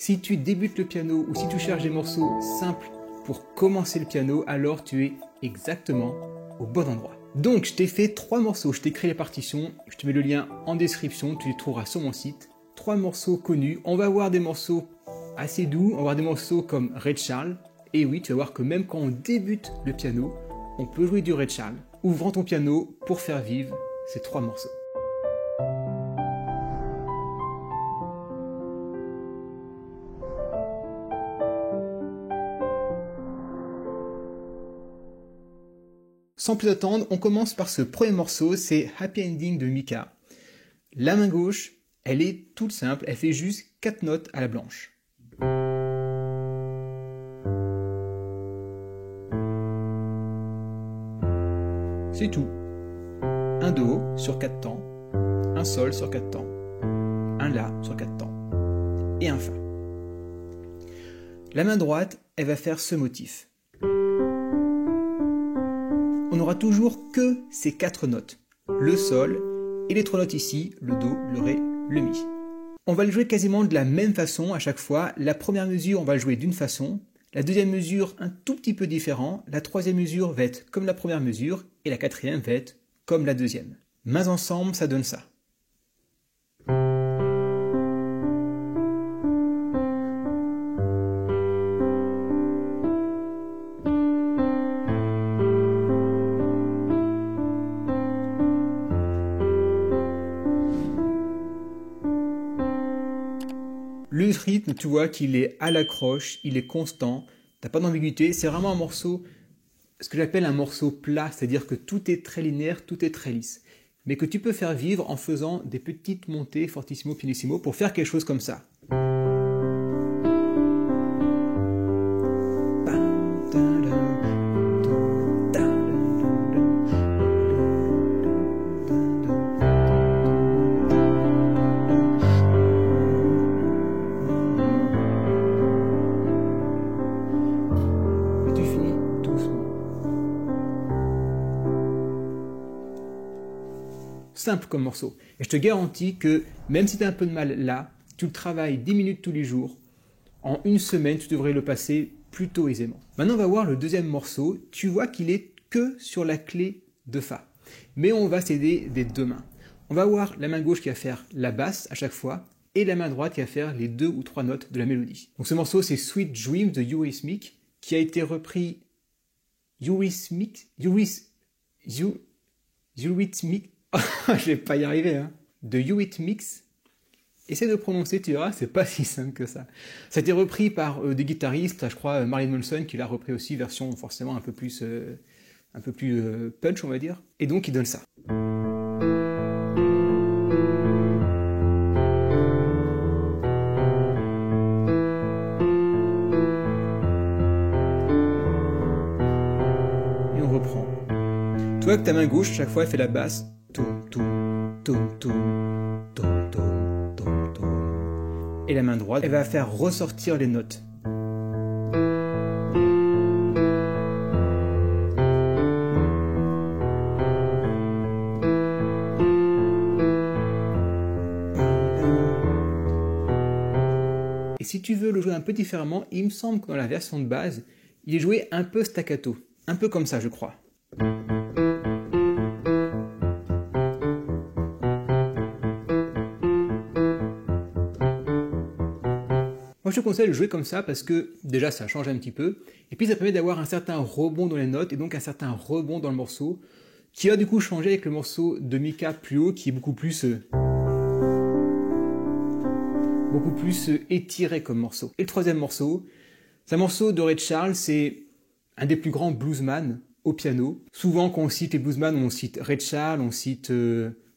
Si tu débutes le piano ou si tu cherches des morceaux simples pour commencer le piano, alors tu es exactement au bon endroit. Donc je t'ai fait 3 morceaux, je t'ai créé les partitions, je te mets le lien en description, tu les trouveras sur mon site. 3 morceaux connus, on va avoir des morceaux assez doux, on va avoir des morceaux comme Ray Charles, et oui, tu vas voir que même quand on débute le piano, on peut jouer du Ray Charles. Ouvrant ton piano pour faire vivre ces 3 morceaux. Sans plus attendre, on commence par ce premier morceau, c'est Happy Ending de Mika. La main gauche, elle est toute simple, elle fait juste 4 notes à la blanche. C'est tout. Un Do sur 4 temps, un Sol sur 4 temps, un La sur 4 temps et un Fa. La main droite, elle va faire ce motif. On n'aura toujours que ces 4 notes, le Sol et les 3 notes ici, le Do, le Ré, le Mi. On va le jouer quasiment de la même façon à chaque fois. La première mesure, on va le jouer d'une façon, la deuxième mesure un tout petit peu différent, la troisième mesure va être comme la première mesure et la quatrième va être comme la deuxième. Mains ensemble, ça donne ça. Le rythme, tu vois qu'il est à l'accroche, il est constant, t'as pas d'ambiguïté, c'est vraiment un morceau, ce que j'appelle un morceau plat, c'est-à-dire que tout est très linéaire, tout est très lisse, mais que tu peux faire vivre en faisant des petites montées fortissimo, pianissimo pour faire quelque chose comme ça. Simple comme morceau. Et je te garantis que même si tu as un peu de mal là, tu le travailles 10 minutes tous les jours, en une semaine, tu devrais le passer plutôt aisément. Maintenant, on va voir le deuxième morceau. Tu vois qu'il est que sur la clé de Fa. Mais on va s'aider des deux mains. On va avoir la main gauche qui va faire la basse à chaque fois et la main droite qui va faire les 2 ou 3 notes de la mélodie. Donc ce morceau, c'est Sweet Dreams de Eurythmics qui a été repris Eurythmics, je vais pas y arriver, hein. De Eurythmics. Essaie de prononcer, tu verras, c'est pas si simple que ça. Ça a été repris par des guitaristes, je crois Marilyn Manson qui l'a repris aussi, version forcément un peu plus punch, on va dire. Et donc il donne ça. Et on reprend. Tu vois que ta main gauche, chaque fois, elle fait la basse. Et la main droite, elle va faire ressortir les notes. Et si tu veux le jouer un peu différemment, il me semble que dans la version de base, il est joué un peu staccato. Un peu comme ça, je crois. Moi, je te conseille de jouer comme ça parce que déjà, ça change un petit peu. Et puis, ça permet d'avoir un certain rebond dans les notes et donc un certain rebond dans le morceau qui va du coup changer avec le morceau de Mika plus haut qui est beaucoup plus étiré comme morceau. Et le troisième morceau, c'est un morceau de Ray Charles, c'est un des plus grands bluesman au piano. Souvent, quand on cite les bluesman, on cite Ray Charles, on cite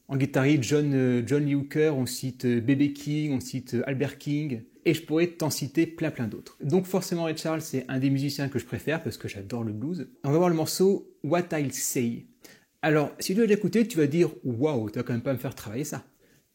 en guitariste John Lee Hooker, on cite B.B. King, on cite Albert King. Et je pourrais t'en citer plein d'autres. Donc forcément Ray Charles, c'est un des musiciens que je préfère parce que j'adore le blues. On va voir le morceau What I'll Say. Alors, si tu l'as déjà écouté, tu vas dire « Waouh, tu vas quand même pas me faire travailler ça ».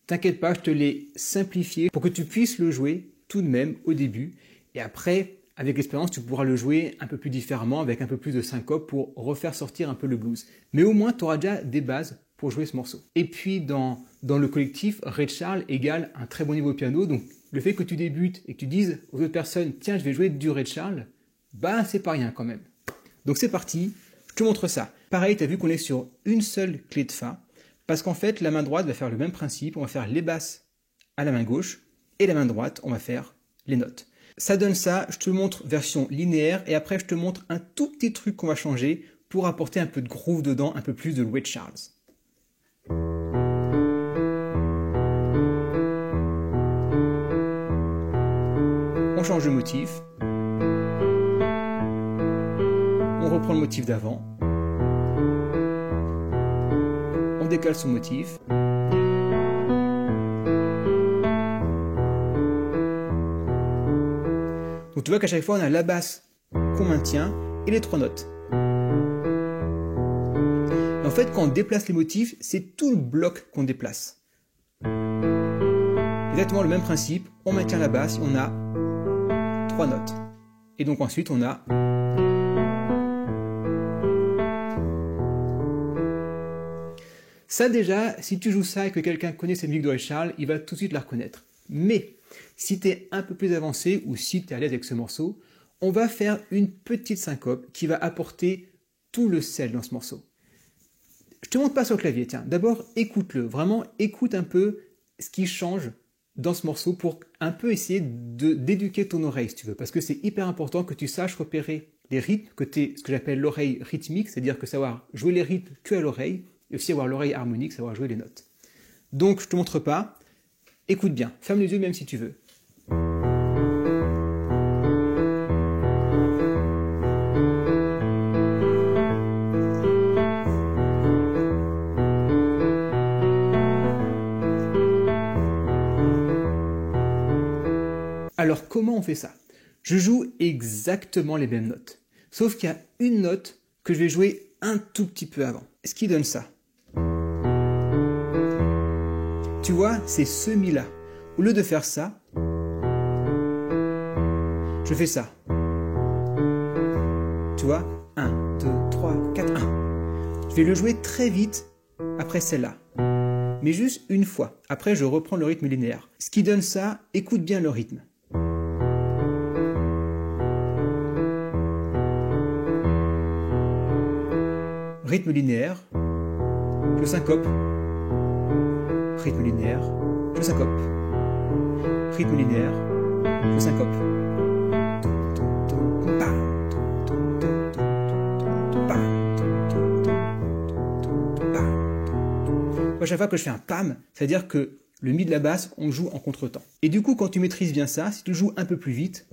T'inquiète pas, je te l'ai simplifié pour que tu puisses le jouer tout de même au début. Et après, avec l'expérience, tu pourras le jouer un peu plus différemment, avec un peu plus de syncope pour refaire sortir un peu le blues. Mais au moins, tu auras déjà des bases pour jouer ce morceau. Et puis, dans le collectif, Ray Charles égale un très bon niveau au piano, donc le fait que tu débutes et que tu dises aux autres personnes « Tiens, je vais jouer du Ray Charles », bah c'est pas rien quand même. Donc c'est parti, je te montre ça. Pareil, tu as vu qu'on est sur une seule clé de Fa, parce qu'en fait, la main droite va faire le même principe, on va faire les basses à la main gauche, et la main droite, on va faire les notes. Ça donne ça, je te montre version linéaire, et après je te montre un tout petit truc qu'on va changer pour apporter un peu de groove dedans, un peu plus de Ray Charles. On change de motif. On reprend le motif d'avant. On décale son motif. Donc tu vois qu'à chaque fois on a la basse qu'on maintient et les trois notes. En fait, quand on déplace les motifs, c'est tout le bloc qu'on déplace. Exactement le même principe, on maintient la basse, on a trois notes. Et donc ensuite on a ça déjà, si tu joues ça et que quelqu'un connaît cette musique de Ray Charles, il va tout de suite la reconnaître. Mais si tu es un peu plus avancé ou si tu es à l'aise avec ce morceau, on va faire une petite syncope qui va apporter tout le sel dans ce morceau. Je te montre pas sur le clavier, tiens. D'abord, écoute-le. Vraiment, écoute un peu ce qui change dans ce morceau pour un peu essayer d'éduquer ton oreille, si tu veux. Parce que c'est hyper important que tu saches repérer les rythmes, que tu aies ce que j'appelle l'oreille rythmique, c'est-à-dire que savoir jouer les rythmes que à l'oreille, et aussi avoir l'oreille harmonique, savoir jouer les notes. Donc, je te montre pas. Écoute bien. Ferme les yeux même si tu veux. Alors, comment on fait ça? Je joue exactement les mêmes notes. Sauf qu'il y a une note que je vais jouer un tout petit peu avant. Ce qui donne ça. Tu vois, c'est ce mi-là. Au lieu de faire ça, je fais ça. Tu vois, 1, 2, 3, 4, 1. Je vais le jouer très vite après celle-là. Mais juste une fois. Après, je reprends le rythme linéaire. Ce qui donne ça, écoute bien le rythme. Rythme linéaire, je syncope. Rythme linéaire, je syncope. Rythme linéaire, je syncope. À chaque fois que je fais un pam, c'est-à-dire que le mi de la basse, on joue en contretemps. Et du coup, quand tu maîtrises bien ça, si tu joues un peu plus vite,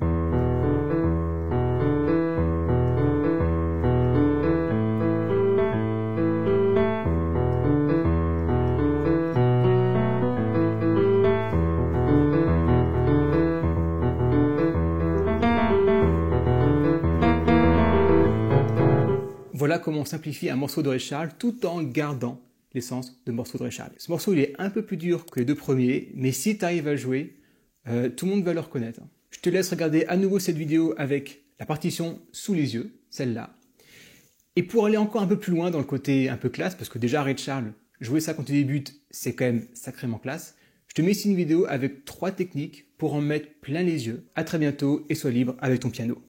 voilà comment on simplifie un morceau de Ray Charles tout en gardant l'essence de morceau de Ray Charles. Ce morceau, il est un peu plus dur que les deux premiers, mais si tu arrives à jouer, tout le monde va le reconnaître. Je te laisse regarder à nouveau cette vidéo avec la partition sous les yeux, celle-là. Et pour aller encore un peu plus loin dans le côté un peu classe, parce que déjà Ray Charles, jouer ça quand tu débutes, c'est quand même sacrément classe, je te mets ici une vidéo avec 3 techniques pour en mettre plein les yeux. À très bientôt et sois libre avec ton piano.